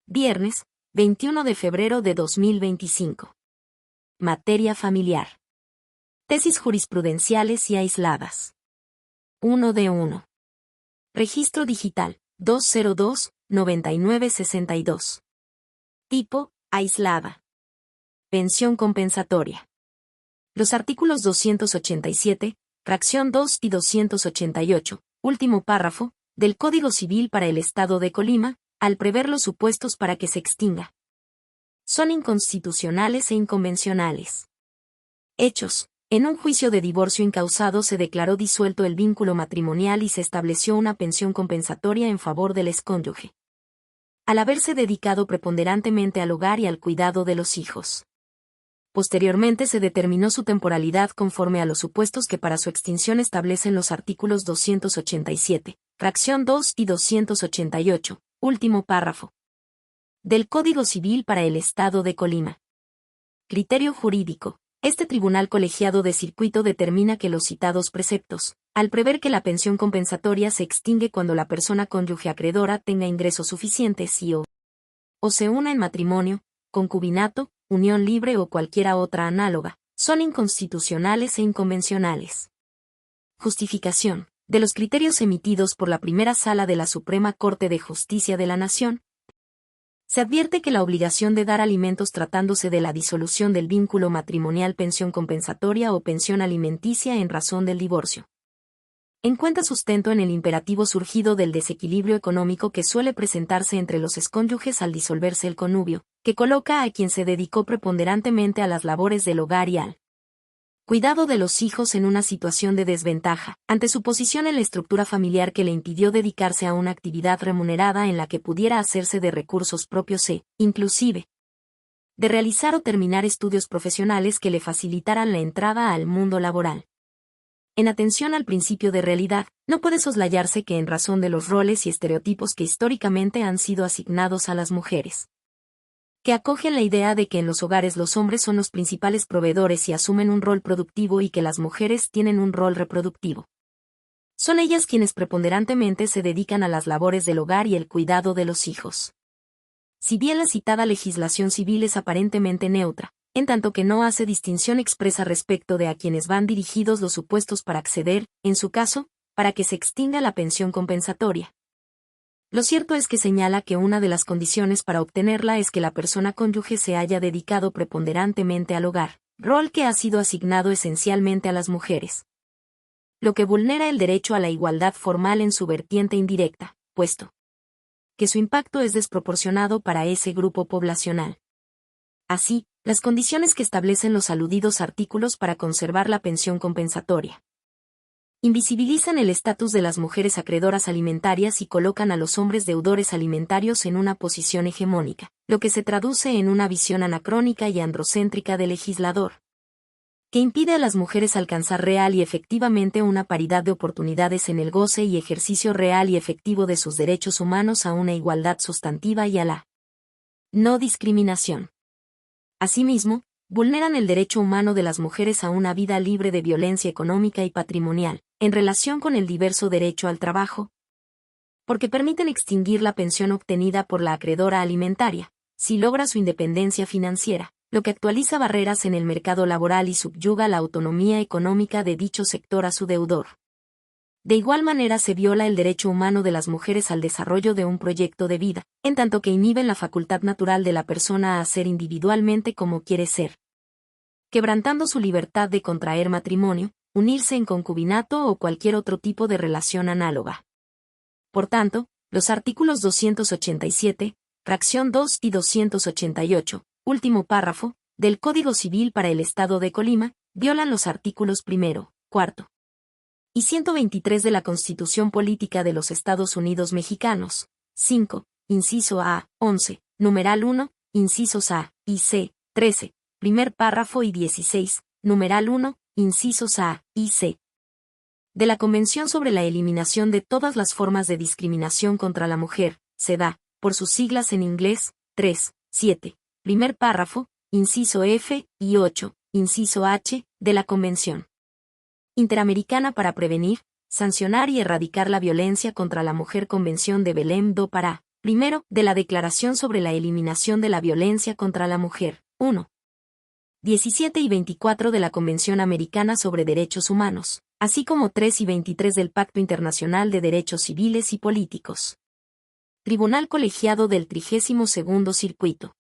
Viernes, 21 de febrero de 2025. Materia familiar. Tesis jurisprudenciales y aisladas. 1 de 1. Registro digital, 202-9962. Tipo, aislada. Pensión compensatoria. Los artículos 287, fracción 2 y 288, último párrafo, del Código Civil para el Estado de Colima, al prever los supuestos para que se extinga, son inconstitucionales e inconvencionales. Hechos. En un juicio de divorcio incausado se declaró disuelto el vínculo matrimonial y se estableció una pensión compensatoria en favor del excónyuge, al haberse dedicado preponderantemente al hogar y al cuidado de los hijos. Posteriormente se determinó su temporalidad conforme a los supuestos que para su extinción establecen los artículos 287, fracción 2 y 288, último párrafo, del Código Civil para el Estado de Colima. Criterio jurídico. Este tribunal colegiado de circuito determina que los citados preceptos, al prever que la pensión compensatoria se extingue cuando la persona cónyuge acreedora tenga ingresos suficientes y o se una en matrimonio, concubinato, unión libre o cualquiera otra análoga, son inconstitucionales e inconvencionales. Justificación. De los criterios emitidos por la Primera Sala de la Suprema Corte de Justicia de la Nación, se advierte que la obligación de dar alimentos tratándose de la disolución del vínculo matrimonial, pensión compensatoria o pensión alimenticia en razón del divorcio, encuentra sustento en el imperativo surgido del desequilibrio económico que suele presentarse entre los excónyuges al disolverse el connubio, que coloca a quien se dedicó preponderantemente a las labores del hogar y al cuidado de los hijos en una situación de desventaja, ante su posición en la estructura familiar que le impidió dedicarse a una actividad remunerada en la que pudiera hacerse de recursos propios inclusive, de realizar o terminar estudios profesionales que le facilitaran la entrada al mundo laboral. En atención al principio de realidad, no puede soslayarse que en razón de los roles y estereotipos que históricamente han sido asignados a las mujeres, que acogen la idea de que en los hogares los hombres son los principales proveedores y asumen un rol productivo y que las mujeres tienen un rol reproductivo. Son ellas quienes preponderantemente se dedican a las labores del hogar y el cuidado de los hijos. Si bien la citada legislación civil es aparentemente neutra, en tanto que no hace distinción expresa respecto de a quienes van dirigidos los supuestos para acceder, en su caso, para que se extinga la pensión compensatoria. Lo cierto es que señala que una de las condiciones para obtenerla es que la persona cónyuge se haya dedicado preponderantemente al hogar, rol que ha sido asignado esencialmente a las mujeres, lo que vulnera el derecho a la igualdad formal en su vertiente indirecta, puesto que su impacto es desproporcionado para ese grupo poblacional. Así, las condiciones que establecen los aludidos artículos para conservar la pensión compensatoria invisibilizan el estatus de las mujeres acreedoras alimentarias y colocan a los hombres deudores alimentarios en una posición hegemónica, lo que se traduce en una visión anacrónica y androcéntrica del legislador, que impide a las mujeres alcanzar real y efectivamente una paridad de oportunidades en el goce y ejercicio real y efectivo de sus derechos humanos a una igualdad sustantiva y a la no discriminación. Asimismo, vulneran el derecho humano de las mujeres a una vida libre de violencia económica y patrimonial, en relación con el diverso derecho al trabajo, porque permiten extinguir la pensión obtenida por la acreedora alimentaria, si logra su independencia financiera, lo que actualiza barreras en el mercado laboral y subyuga la autonomía económica de dicho sector a su deudor. De igual manera se viola el derecho humano de las mujeres al desarrollo de un proyecto de vida, en tanto que inhiben la facultad natural de la persona a ser individualmente como quiere ser, quebrantando su libertad de contraer matrimonio, unirse en concubinato o cualquier otro tipo de relación análoga. Por tanto, los artículos 287, fracción 2 y 288, último párrafo, del Código Civil para el Estado de Colima, violan los artículos 1, 4 y 123 de la Constitución Política de los Estados Unidos Mexicanos, 5, inciso A, 11, numeral 1, incisos A y C, 13, primer párrafo y 16, numeral 1, incisos A y C, de la Convención sobre la Eliminación de todas las formas de discriminación contra la mujer, CEDAW, por sus siglas en inglés, 3, 7, primer párrafo, inciso F y 8, inciso H, de la Convención Interamericana para prevenir, sancionar y erradicar la violencia contra la mujer, Convención de Belém do Pará, Primero, de la Declaración sobre la Eliminación de la Violencia contra la Mujer. 1. 17 y 24 de la Convención Americana sobre Derechos Humanos, así como 3 y 23 del Pacto Internacional de Derechos Civiles y Políticos. Tribunal Colegiado del 32º Circuito.